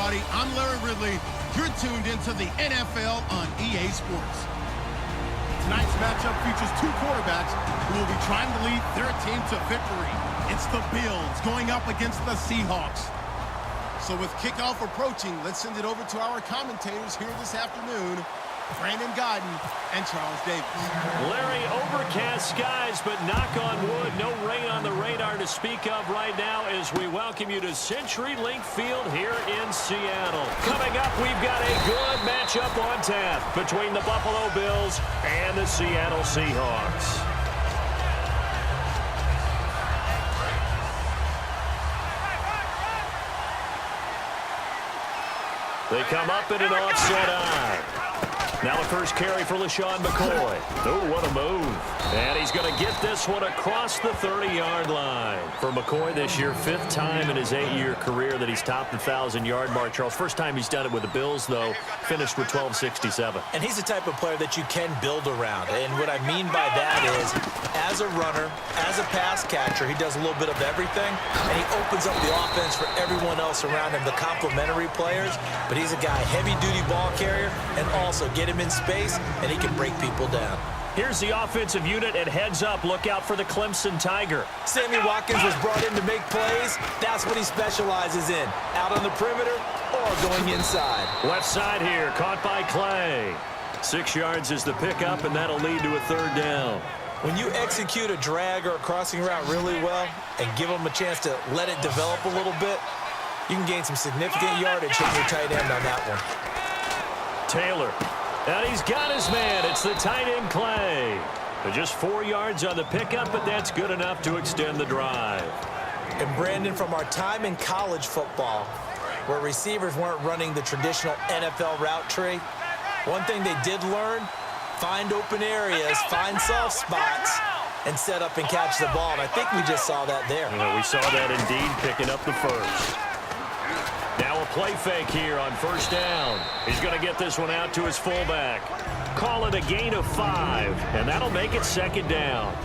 everybody. I'm Larry Ridley. You're tuned into the NFL on EA Sports. Tonight's matchup features two quarterbacks who will be trying to lead their team to victory. It's the Bills going up against the Seahawks. So with kickoff approaching, let's send it over to our commentators here this afternoon, Brandon Gaudin and Charles Davis. Larry, overcast skies, but knock on wood, no rain on the radar to speak of right now as we welcome you to CenturyLink Field here in Seattle. Coming up, we've got a good matchup on tap between the Buffalo Bills and the Seattle Seahawks. They come up in an offset eye. Now the first carry for LeSean McCoy. Oh, what a move. And he's going to get this one across the 30-yard line. For McCoy this year, 5th time in his 8-year career that he's topped the 1,000-yard mark. Charles, first time he's done it with the Bills, though, finished with 1267. And he's the type of player that you can build around. And what I mean by that is, as a runner, as a pass catcher, he does a little bit of everything. And he opens up the offense for everyone else around him, the complementary players. But he's a guy, heavy-duty ball carrier, and also get him in space, and he can break people down. Here's the offensive unit, and heads up, look out for the Clemson Tiger. Sammy Watkins was brought in to make plays. That's what he specializes in, out on the perimeter or going inside. Left side here, caught by Clay. 6 yards is the pickup, and that'll lead to a 3rd down. When you execute a drag or a crossing route really well and give them a chance to let it develop a little bit, you can gain some significant yardage hitting your tight end on that one. Taylor. And he's got his man. It's the tight end, Clay. Just 4 yards on the pickup, but that's good enough to extend the drive. And Brandon, from our time in college football, where receivers weren't running the traditional NFL route tree, one thing they did learn, find open areas, find soft spots, and set up and catch the ball. And I think we just saw that there. You know, we saw that indeed, picking up the first. Now a play fake here on 1st down. He's going to get this one out to his fullback. Call it a gain of 5, and that'll make it 2nd down.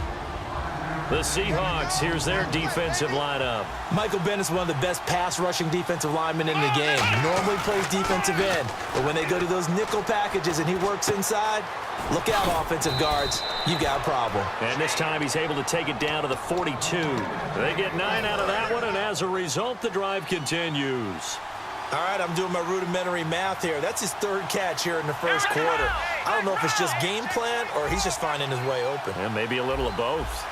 The Seahawks, here's their defensive lineup. Michael Bennett's one of the best pass-rushing defensive linemen in the game. Normally plays defensive end, but when they go to those nickel packages and he works inside, look out, offensive guards. You got a problem. And this time he's able to take it down to the 42. They get 9 out of that one, and as a result, the drive continues. All right, I'm doing my rudimentary math here. That's his 3rd catch here in the 1st quarter. I don't know if it's just game plan or he's just finding his way open. And maybe a little of both.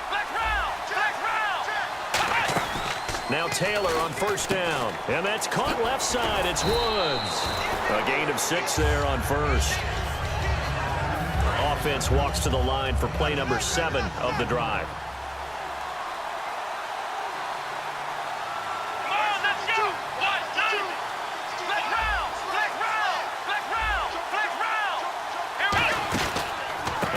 Now Taylor on 1st down. And that's caught left side. It's Woods. A gain of 6 there on 1st. Offense walks to the line for play number 7 of the drive.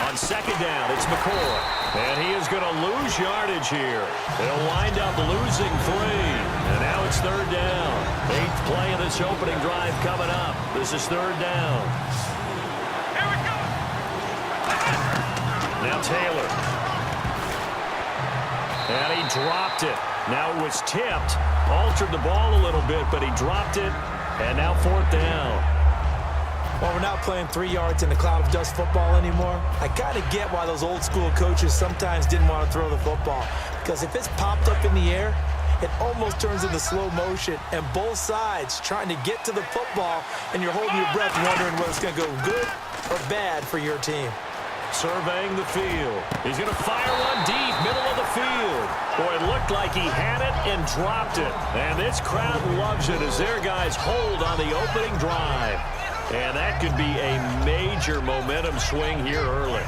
On 2nd down, it's McCoy. And he is going to lose yardage here. They'll wind up losing 3. And now it's 3rd down. 8th play of this opening drive coming up. This is 3rd down. Here we go. Now Taylor. And he dropped it. Now it was tipped. Altered the ball a little bit, but he dropped it. And now 4th down. Well, we're not playing 3 yards in the cloud of dust football anymore. I kind of get why those old school coaches sometimes didn't want to throw the football. Because if it's popped up in the air, it almost turns into slow motion. And both sides trying to get to the football, and you're holding your breath wondering whether it's going to go good or bad for your team. Surveying the field. He's going to fire one deep, middle of the field. Boy, it looked like he had it and dropped it. And this crowd loves it as their guys hold on the opening drive. And that could be a major momentum swing here early.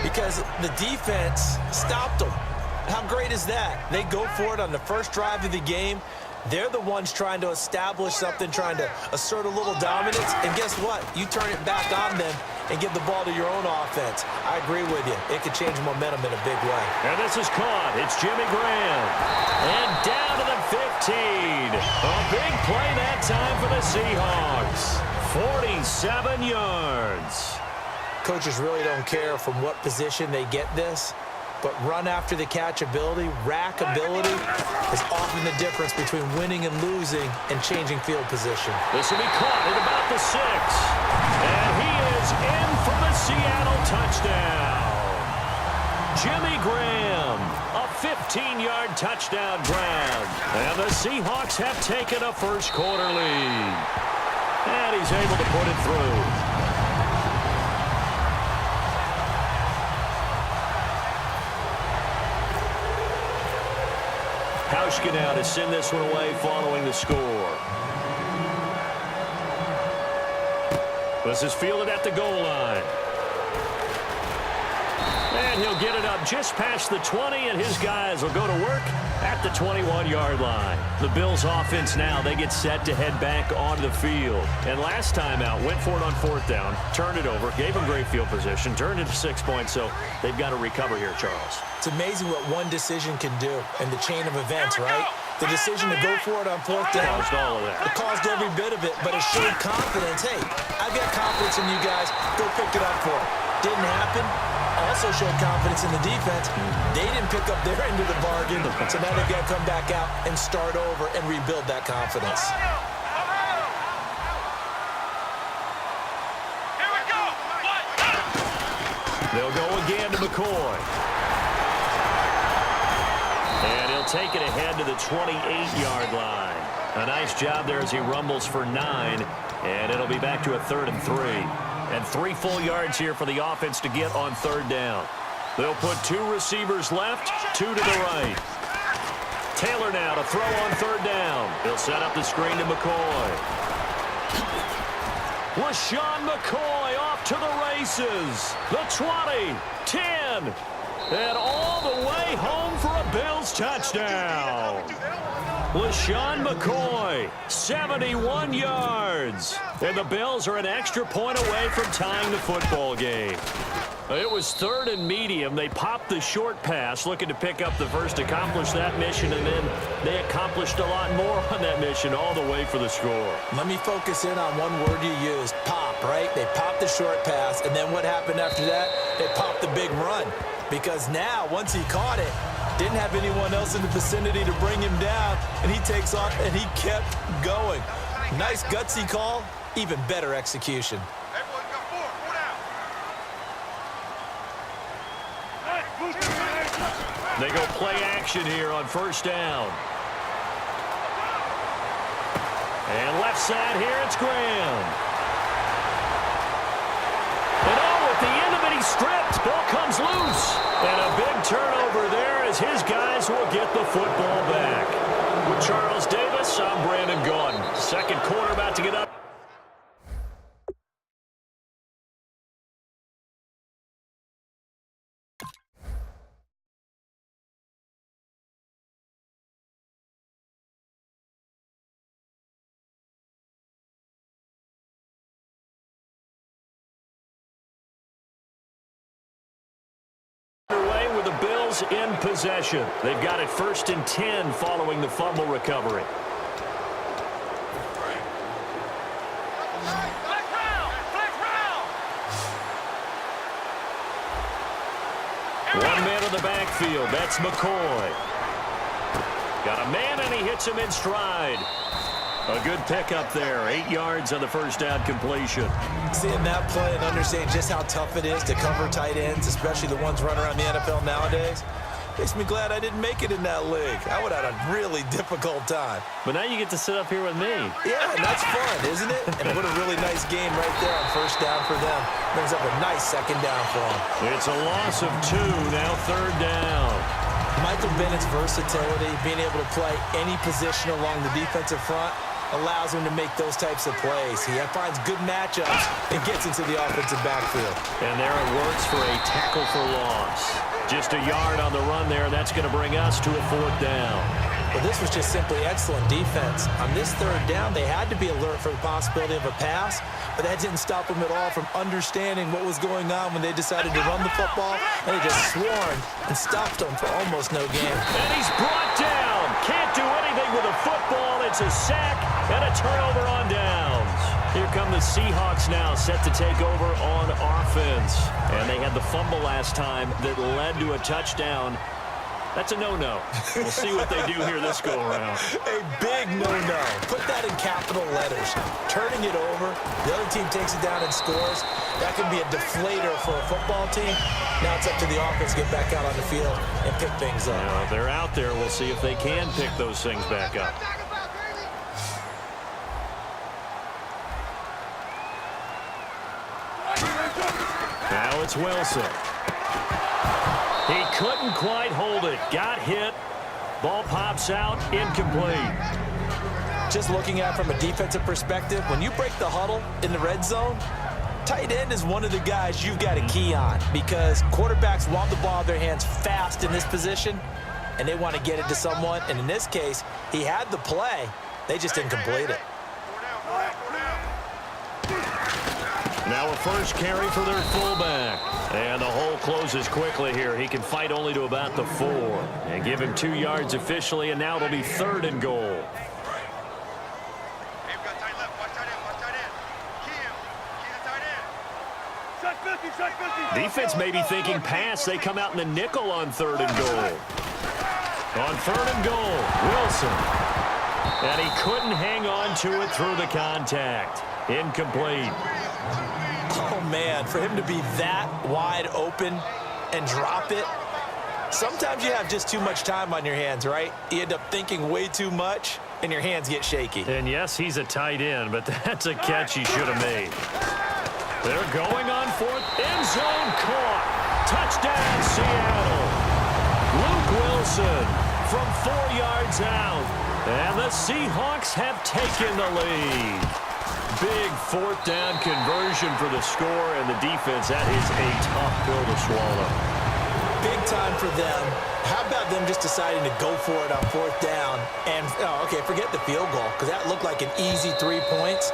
Because the defense stopped them. How great is that? They go for it on the first drive of the game. They're the ones trying to establish something, trying to assert a little dominance. And guess what? You turn it back on them and give the ball to your own offense. I agree with you. It could change momentum in a big way. And this is caught. It's Jimmy Graham. And down to the 15. A big play that time for the Seahawks. 47 yards. Coaches really don't care from what position they get this. but run after the catch ability, rack ability, is often the difference between winning and losing and changing field position. This will be caught at about the 6. And he is in for the Seattle touchdown. Jimmy Graham, a 15-yard touchdown grab. And the Seahawks have taken a first-quarter lead. And he's able to put it through. Hauschka now to send this one away following the score. This is fielded at the goal line. And he'll get it up just past the 20, and his guys will go to work at the 21-yard line. The Bills offense now, they get set to head back onto the field. And last time out, went for it on 4th down, turned it over, gave them great field position, turned it to 6 points, so they've got to recover here, Charles. It's amazing what one decision can do in the chain of events, right? The decision to go for it on 4th down. Caused all of that. It caused every bit of it, but it showed confidence. Hey, I've got confidence in you guys. Go pick it up for it. Didn't happen. Also showed confidence in the defense. They didn't pick up their end of the bargain, so now they've got to come back out and start over and rebuild that confidence. Here we go. They'll go again to McCoy. And he'll take it ahead to the 28-yard line. A nice job there as he rumbles for 9, and it'll be back to a 3rd and 3. And 3 full yards here for the offense to get on 3rd down. They'll put 2 receivers left, 2 to the right. Taylor now to throw on 3rd down. He'll set up the screen to McCoy. LaShawn McCoy off to the races. The 20, 10, and all the way home for a Bills touchdown. LaShawn McCoy, 71 yards. And the Bills are an extra point away from tying the football game. It was 3rd and medium. They popped the short pass, looking to pick up the first, accomplish that mission, and then they accomplished a lot more on that mission all the way for the score. Let me focus in on one word you used, pop, right? They popped the short pass, and then what happened after that? They popped the big run. Because now, once he caught it, didn't have anyone else in the vicinity to bring him down, and he takes off, and he kept going. Nice gutsy call, even better execution. Everyone got 4. 4 down. They go play action here on 1st down. And left side here, it's Graham. And oh, at the end of it, he's stripped. Ball comes loose. And a big turnover there as his guys will get the football back. With Charles Davis, I'm Brandon Gaudin. 2nd quarter about to get up. With the Bills in possession. They've got it 1st and 10 following the fumble recovery. One man in the backfield. That's McCoy. Got a man, and he hits him in stride. A good pickup there. 8 yards on the 1st down completion. Seeing that play and understanding just how tough it is to cover tight ends, especially the ones running around the NFL nowadays, makes me glad I didn't make it in that league. I would have had a really difficult time. But now you get to sit up here with me. Yeah, and that's fun, isn't it? And what a really nice game right there on 1st down for them. Brings up a nice 2nd down for them. It's a loss of 2, now 3rd down. Michael Bennett's versatility, being able to play any position along the defensive front, allows him to make those types of plays. He finds good matchups and gets into the offensive backfield. And there it works for a tackle for loss. Just a yard on the run there, and that's going to bring us to a 4th down. Well, this was just simply excellent defense. On this 3rd down, they had to be alert for the possibility of a pass, but that didn't stop them at all from understanding what was going on when they decided to run the football, and they just swarmed and stopped them for almost no gain. And he's brought down. Can't do anything with a football. It's a sack and a turnover on downs. Here come the Seahawks now, set to take over on offense. And they had the fumble last time that led to a touchdown. That's a no-no. We'll see what they do here this go-around. A big no-no. Put that in capital letters. Turning it over, the other team takes it down and scores. That can be a deflator for a football team. Now it's up to the offense to get back out on the field and pick things up. Now, if they're out there, we'll see if they can pick those things back up. Now it's Wilson. He couldn't quite hold it. Got hit. Ball pops out. Incomplete. Just looking at it from a defensive perspective, when you break the huddle in the red zone, tight end is one of the guys you've got to key on because quarterbacks want the ball in their hands fast in this position, and they want to get it to someone. And in this case, he had the play. They just didn't complete it. Now a first carry for their fullback. And the hole closes quickly here. He can fight only to about the 4. And give him 2 yards officially, and now it'll be 3rd and goal. Defense may be thinking pass. They come out in the nickel on 3rd and goal. On 3rd and goal, Wilson. And he couldn't hang on to it through the contact. Incomplete. Oh, man, for him to be that wide open and drop it, sometimes you have just too much time on your hands, right? You end up thinking way too much, and your hands get shaky. And, yes, he's a tight end, but that's a catch he should have made. They're going on 4th. End zone caught. Touchdown, Seattle. Luke Wilson from 4 yards out. And the Seahawks have taken the lead. Big 4th down conversion for the score, and the defense, that is a tough pill to swallow. Big time for them. How about them just deciding to go for it on 4th down? And, okay, forget the field goal, because that looked like an easy 3 points.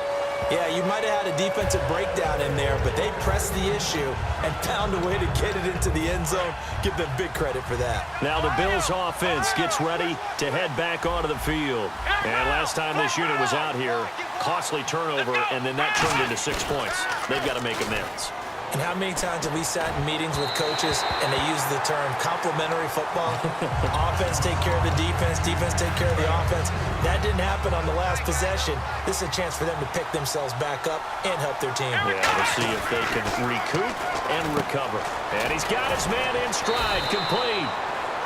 Yeah, you might have had a defensive breakdown in there, but they pressed the issue and found a way to get it into the end zone. Give them big credit for that. Now the Bills offense gets ready to head back onto the field. And last time this unit was out here, costly turnover, and then that turned into 6 points. They've got to make amends. And how many times have we sat in meetings with coaches and they use the term complementary football? Offense take care of the defense, defense take care of the offense. That didn't happen on the last possession. This is a chance for them to pick themselves back up and help their team. Yeah, we'll see if they can recoup and recover. And he's got his man in stride, complete.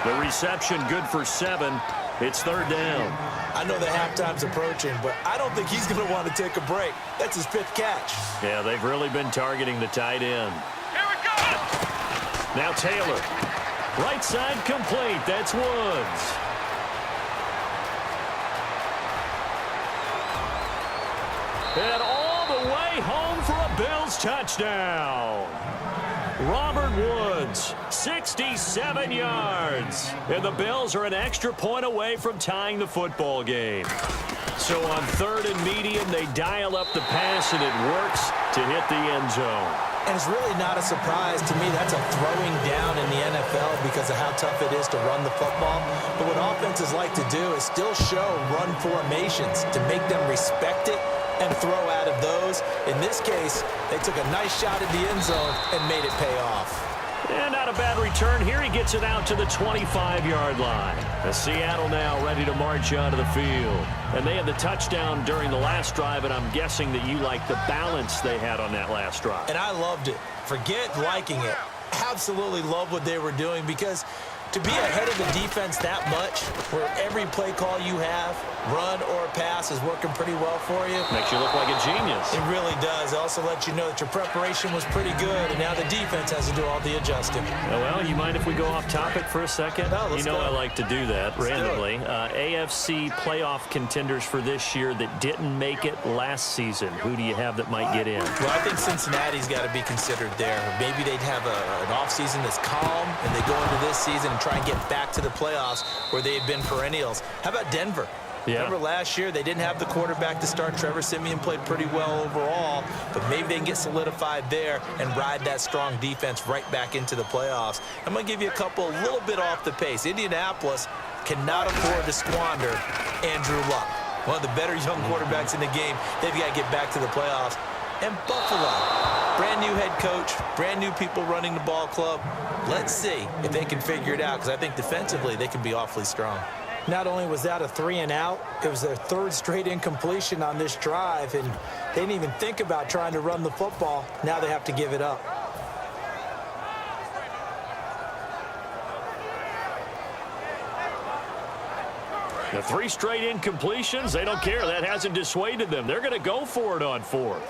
The reception good for 7. It's 3rd down. I know the halftime's approaching, but I don't think he's going to want to take a break. That's his 5th catch. Yeah, they've really been targeting the tight end. Here we go! Now Taylor. Right side complete. That's Woods. And all the way home for a Bills touchdown. Robert Woods, 67 yards. And the Bills are an extra point away from tying the football game. So on 3rd and medium, they dial up the pass, and it works to hit the end zone. And it's really not a surprise to me. That's a throwing down in the NFL because of how tough it is to run the football. But what offenses like to do is still show run formations to make them respect it and throw out of those. In this case, they took a nice shot at the end zone and made it pay off. And not a bad return here. He gets it out to the 25-yard line. The Seattle now ready to march onto the field. And they had the touchdown during the last drive, and I'm guessing that you like the balance they had on that last drive. And I loved it. Forget liking it. Absolutely love what they were doing because to be ahead of the defense that much, where every play call you have, run or pass, is working pretty well for you. Makes you look like a genius. It really does. It also lets you know that your preparation was pretty good, and now the defense has to do all the adjusting. Well, you mind if we go off topic for a second? No, let's go. I like to do that randomly. AFC playoff contenders for this year that didn't make it last season. Who do you have that might get in? Well, I think Cincinnati's got to be considered there. Maybe they'd have an offseason that's calm, and they go into this season and try and get back to the playoffs where they had been perennials. How about Denver? Yeah. Remember last year, they didn't have the quarterback to start. Trevor Siemian played pretty well overall, but maybe they can get solidified there and ride that strong defense right back into the playoffs. I'm going to give you a couple a little bit off the pace. Indianapolis cannot afford to squander Andrew Luck, one of the better young quarterbacks in the game. They've got to get back to the playoffs. And Buffalo. Brand new head coach, brand new people running the ball club. Let's see if they can figure it out, because I think defensively they can be awfully strong. Not only was that a 3-and-out, it was their third straight incompletion on this drive, and they didn't even think about trying to run the football. Now they have to give it up. The 3 straight incompletions, they don't care. That hasn't dissuaded them. They're going to go for it on 4th.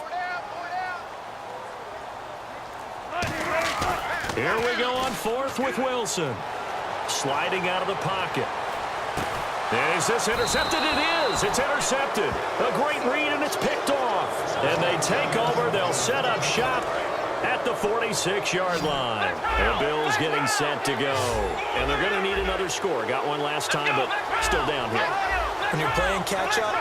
Here we go on 4th with Wilson. Sliding out of the pocket. And is this intercepted? It is. It's intercepted. A great read, and it's picked off. And they take over. They'll set up shop at the 46-yard line. The Bills getting set to go. And they're going to need another score. Got one last time, but still down here. When you're playing catch-up,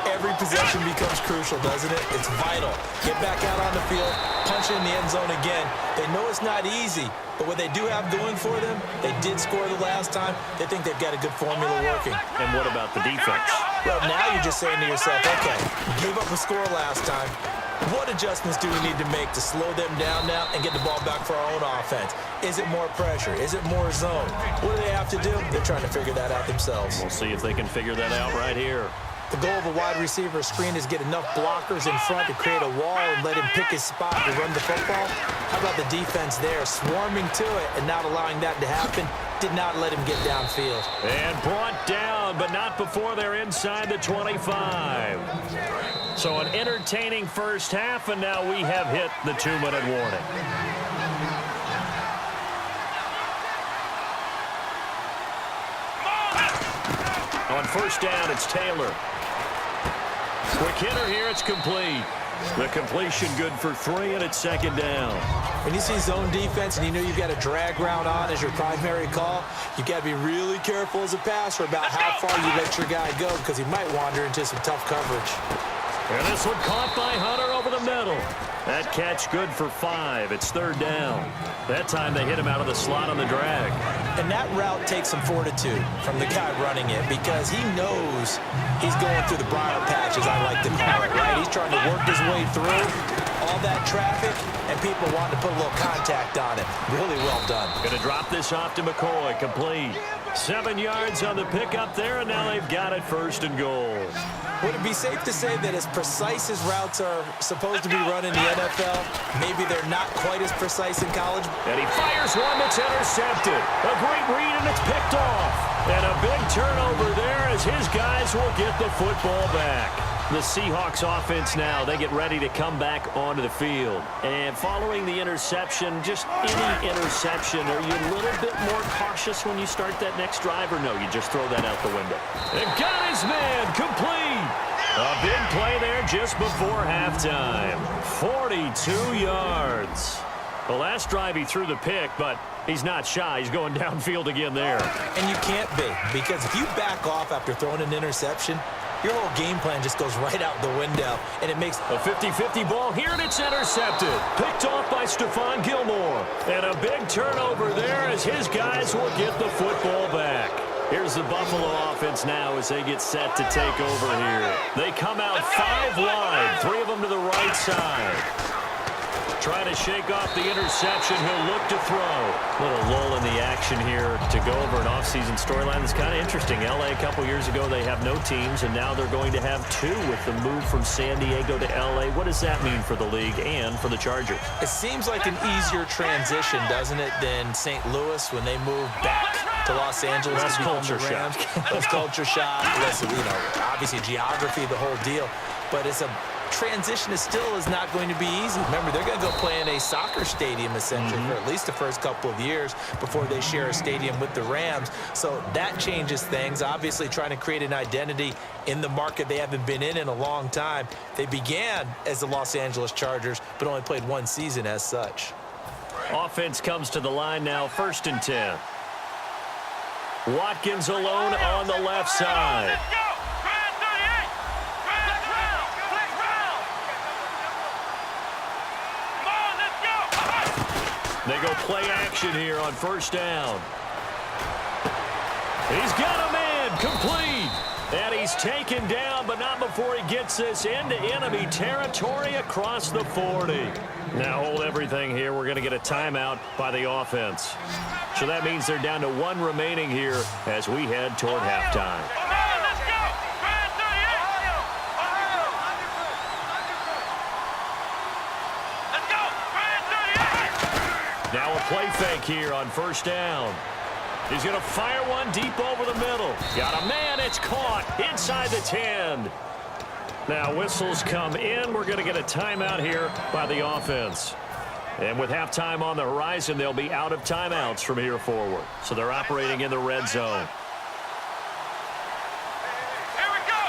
every possession becomes crucial, doesn't it? It's vital. Get back out on the field, punch in the end zone again. They know it's not easy, but what they do have going for them, they did score the last time. They think they've got a good formula working. And what about the defense? Well, now you're just saying to yourself, okay, gave up a score last time. What adjustments do we need to make to slow them down now and get the ball back for our own offense? Is it more pressure? Is it more zone? What do they have to do? They're trying to figure that out themselves. We'll see if they can figure that out right here. The goal of a wide receiver screen is get enough blockers in front to create a wall and let him pick his spot to run the football. How about the defense there, swarming to it and not allowing that to happen? Did not let him get downfield. And brought down, but not before they're inside the 25. So an entertaining first half, and now we have hit the 2-minute warning. On first down, it's Taylor. Quick hitter here, it's complete. The completion good for 3, and it's 2nd down. When you see zone defense and you know you've got a drag route on as your primary call, you've got to be really careful as a passer about how far you let your guy go, because he might wander into some tough coverage. And this one caught by Hunter over the middle. That catch good for 5. It's 3rd down. That time they hit him out of the slot on the drag. And that route takes some fortitude from the guy running it, because he knows he's going through the briar patch, as I like to call it, right? He's trying to work his way through all that traffic, and people want to put a little contact on it. Really well done. Going to drop this off to McCoy. Complete. 7 yards on the pickup there, and now they've got it 1st and goal. Would it be safe to say that as precise as routes are supposed to be run in the NFL, maybe they're not quite as precise in college? And he fires one that's intercepted. A great read, and it's picked off. And a big turnover there as his guys will get the football back. The Seahawks offense now, they get ready to come back onto the field. And following the interception, just any interception, are you a little bit more cautious when you start that next drive, or no, you just throw that out the window? And got his man, complete. A big play there just before halftime. 42 yards. The last drive he threw the pick, but he's not shy. He's going downfield again there. And you can't be, because if you back off after throwing an interception, your whole game plan just goes right out the window, and it makes a 50-50 ball here, and it's intercepted. Picked off by Stephon Gilmore. And a big turnover there as his guys will get the football back. Here's the Buffalo offense now as they get set to take over here. They come out 5 wide, 3 of them to the right side. Trying to shake off the interception. He'll look to throw. A little lull in the action here to go over an offseason storyline that's kind of interesting. L.A. a couple years ago, they have no teams, and now they're going to have 2 with the move from San Diego to L.A. What does that mean for the league and for the Chargers? It seems like an easier transition, doesn't it, than St. Louis when they moved back to Los Angeles. That's to become culture the Rams. shock. That's culture shock. Listen, you know, obviously geography, the whole deal. But it's a transition is not going to be easy. Remember, they're going to go play in a soccer stadium, essentially, for at least the first couple of years before they share a stadium with the Rams. So that changes things. Obviously, trying to create an identity in the market they haven't been in a long time. They began as the Los Angeles Chargers, but only played 1 season as such. Offense comes to the line now, 1st and 10. Watkins alone on the left side. They go play action here on 1st down. He's got a man, complete. And he's taken down, but not before he gets this into enemy territory across the 40. Now hold everything here. We're going to get a timeout by the offense. So that means they're down to 1 remaining here as we head toward halftime. Let's go! Grand 38! Let's go! Grand 38! Now a play fake here on first down. He's going to fire one deep over the middle. Got a man. It's caught inside the 10. Now whistles come in. We're going to get a timeout here by the offense. And with halftime on the horizon, they'll be out of timeouts from here forward. So they're operating in the red zone. Here we go!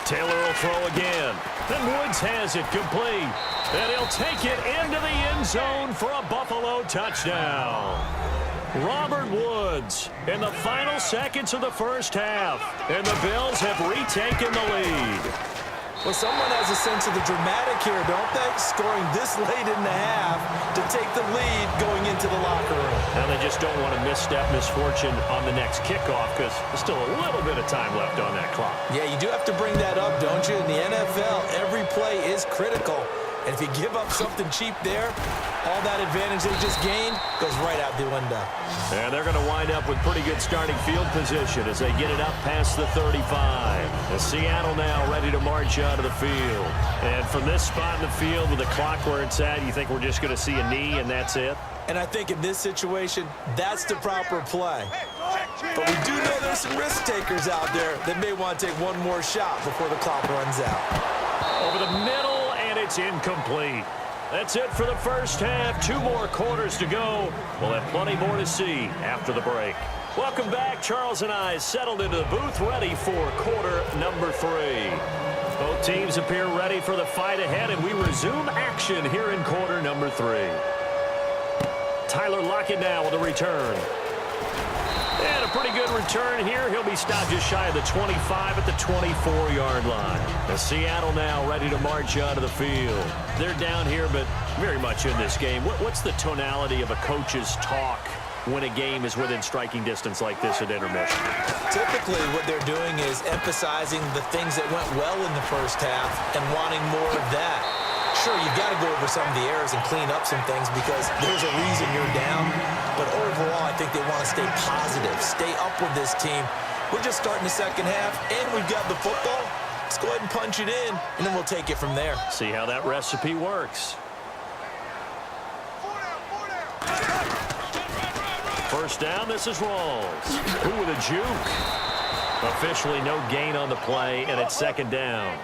Taylor will throw again. Then Woods has it complete. And he'll take it into the end zone for a Buffalo touchdown. Robert Woods in the final seconds of the first half. And the Bills have retaken the lead. Well, someone has a sense of the dramatic here, don't they? Scoring this late in the half to take the lead going into the locker room. Now they just don't want to misstep misfortune on the next kickoff because there's still a little bit of time left on that clock. Yeah, you do have to bring that up, don't you? In the NFL, every play is critical. And if you give up something cheap there, all that advantage they just gained goes right out the window. And they're going to wind up with pretty good starting field position as they get it up past the 35. And Seattle now ready to march out of the field. And from this spot in the field with the clock where it's at, you think we're just going to see a knee and that's it? And I think in this situation, that's the proper play. But we do know there's some risk takers out there that may want to take one more shot before the clock runs out. Over the middle, and it's incomplete. That's it for the first half. 2 more quarters to go. We'll have plenty more to see after the break. Welcome back. Charles and I settled into the booth ready for quarter number 3. Both teams appear ready for the fight ahead, and we resume action here in quarter number 3. Tyler Lockett now with a return. And a pretty good return here. He'll be stopped just shy of the 25 at the 24-yard line. The Seattle now ready to march out of the field. They're down here, but very much in this game. What's the tonality of a coach's talk when a game is within striking distance like this at intermission? Typically, what they're doing is emphasizing the things that went well in the first half and wanting more of that. Sure, you've got to go over some of the errors and clean up some things because there's a reason you're down. But overall, I think they want to stay positive, stay up with this team. We're just starting the second half, and we've got the football. Let's go ahead and punch it in, and then we'll take it from there. See how that recipe works. First down, this is Rawls. Who with a juke? Officially no gain on the play, and it's second down.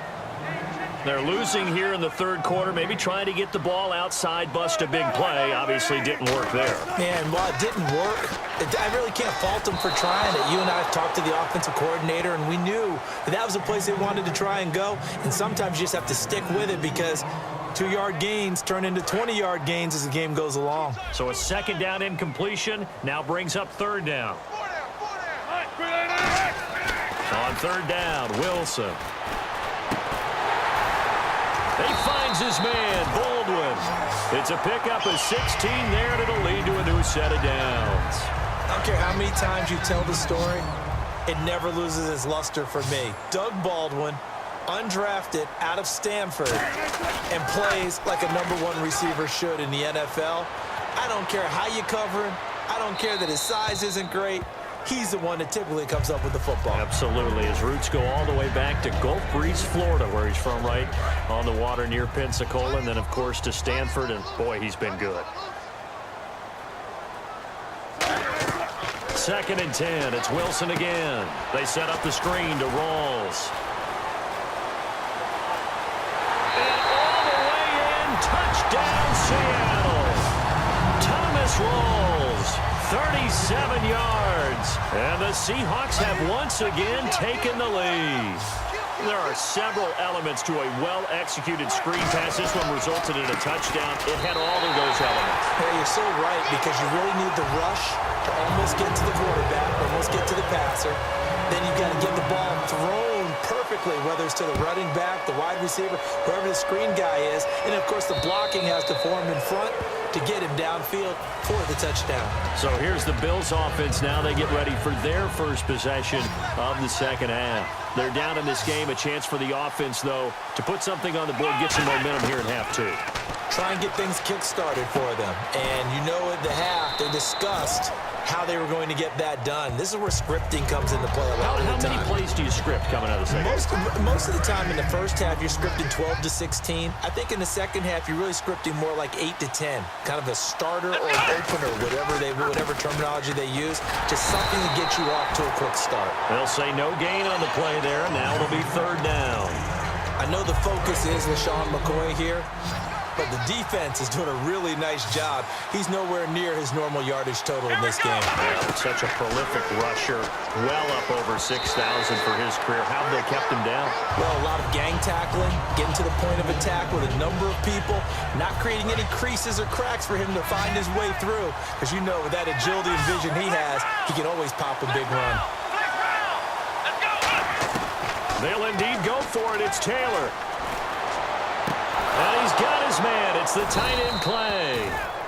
They're losing here in the third quarter, maybe trying to get the ball outside, bust a big play. Obviously didn't work there. Man, while it didn't work, I really can't fault them for trying it. You and I have talked to the offensive coordinator, and we knew that was a place they wanted to try and go. And sometimes you just have to stick with it because 2-yard gains turn into 20-yard gains as the game goes along. So a second down incompletion now brings up third down. On third down, Wilson. He finds his man, Baldwin. It's a pickup of 16 there, and it'll lead to a new set of downs. I don't care how many times you tell the story, it never loses its luster for me. Doug Baldwin, undrafted out of Stanford, and plays like a #1 receiver should in the NFL. I don't care how you cover him. I don't care that his size isn't great. He's the one that typically comes up with the football. Absolutely. His roots go all the way back to Gulf Breeze, Florida, where he's from, right on the water near Pensacola, and then, of course, to Stanford, and, boy, he's been good. Second and 10. It's Wilson again. They set up the screen to Rawls. And all the way in, touchdown, Seattle. Thomas Rawls, 37 yards. And the Seahawks have once again taken the lead. There are several elements to a well-executed screen pass. This one resulted in a touchdown. It had all of those elements. Hey, you're so right because you really need the rush to almost get to the quarterback, almost get to the passer. Then you've got to get the ball thrown perfectly, whether it's to the running back, the wide receiver, whoever the screen guy is. And, of course, the blocking has to form in front to get him downfield for the touchdown. So here's the Bills offense now. They get ready for their first possession of the second half. They're down in this game. A chance for the offense, though, to put something on the board, get some momentum here in half two. Try and get things kick-started for them. And you know at the half, they discussed how they were going to get that done. This is where scripting comes into play a lot of the time. How many plays do you script coming out of the second half? Most of the time in the first half, you're scripting 12 to 16. I think in the second half, you're really scripting more like 8 to 10. Kind of a starter or an opener, whatever terminology they use, just something to get you off to a quick start. They'll say no gain on the play there. Now it'll be third down. I know the focus is LeSean McCoy here, but the defense is doing a really nice job. He's nowhere near his normal yardage total in this game. Such a prolific rusher, well up over 6,000 for his career. How have they kept him down? Well, a lot of gang tackling, getting to the point of attack with a number of people, not creating any creases or cracks for him to find his way through. Because you know, with that agility and vision he has, he can always pop a big run. They'll indeed go for it. It's Taylor. And he's got his man. It's the tight end Clay.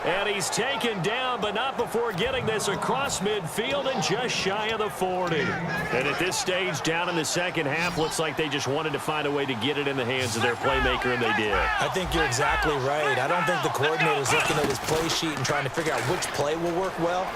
And he's taken down, but not before getting this across midfield and just shy of the 40. And at this stage, down in the second half, looks like they just wanted to find a way to get it in the hands of their playmaker, and they did. I think you're exactly right. I don't think the coordinator's looking at his play sheet and trying to figure out which play will work well.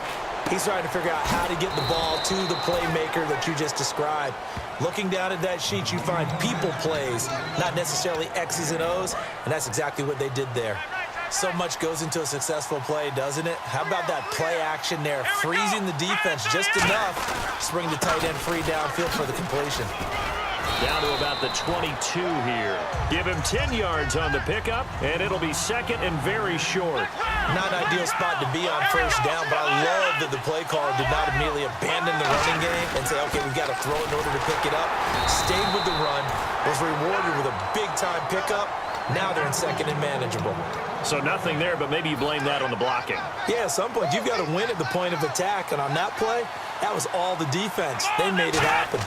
He's trying to figure out how to get the ball to the playmaker that you just described. Looking down at that sheet, you find people plays, not necessarily X's and O's, and that's exactly what they did there. So much goes into a successful play, doesn't it? How about that play action there, freezing the defense just enough to bring the tight end free downfield for the completion. Down to about the 22 here. Give him 10 yards on the pickup, and it'll be second and very short. Not an ideal spot to be on first down, but I love that the play caller did not immediately abandon the running game and say, okay, we've got to throw it in order to pick it up. Stayed with the run, was rewarded with a big-time pickup. Now they're in second and manageable. So nothing there, but maybe you blame that on the blocking. Yeah, at some point, you've got to win at the point of attack, and on that play, that was all the defense. They made it happen.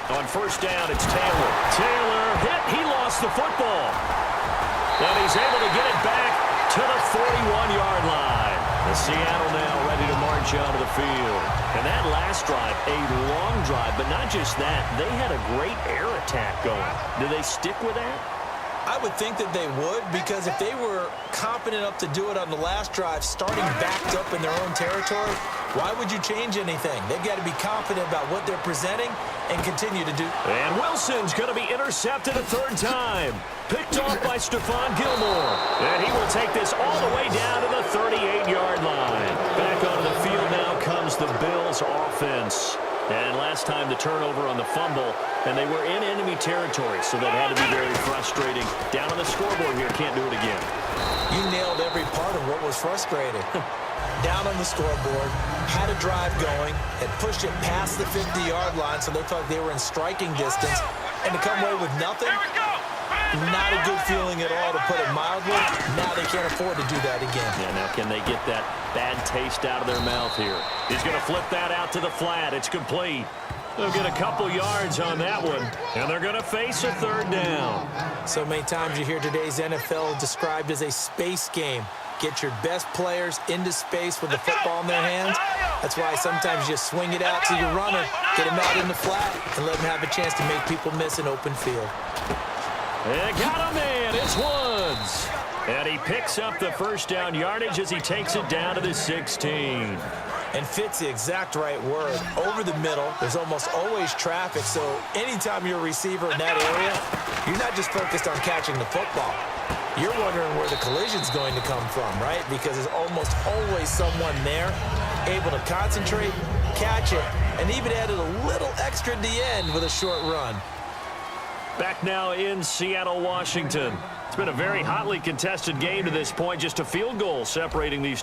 On first down, it's Taylor. Taylor hit. He lost the football. And he's able to get it back to the 41-yard line. The Seattle now ready to march out of the field. And that last drive, a long drive, but not just that. They had a great air attack going. Do they stick with that? I would think that they would, because if they were confident enough to do it on the last drive, starting backed up in their own territory, why would you change anything? They've got to be confident about what they're presenting and continue to do. And Wilson's going to be intercepted a third time. Picked off by Stephon Gilmore. And he will take this all the way down to the 38-yard line. Back onto the field now comes the Bills offense. And last time the turnover on the fumble, and they were in enemy territory, so that had to be very frustrating. Down on the scoreboard here, can't do it again. You nailed every part of what was frustrating. Down on the scoreboard, had a drive going, and pushed it past the 50-yard line, so they felt they were in striking distance, and to come away with nothing, not a good feeling at all, to put it mildly. Now they can't afford to do that again. Yeah, now can they get that bad taste out of their mouth here? He's going to flip that out to the flat. It's complete. They'll get a couple yards on that one, and they're going to face a third down. So many times you hear today's NFL described as a space game. Get your best players into space with the football in their hands. That's why sometimes you swing it out to your runner, get him out in the flat, and let him have a chance to make people miss an open field. And got him in. It's Woods. And he picks up the first down yardage as he takes it down to the 16. And fits the exact right word. Over the middle, there's almost always traffic, so anytime you're a receiver in that area, you're not just focused on catching the football. You're wondering where the collision's going to come from, right? Because there's almost always someone there able to concentrate, catch it, and even added a little extra at the end with a short run. Back now in Seattle, Washington. It's been a very hotly contested game to this point. Just a field goal separating these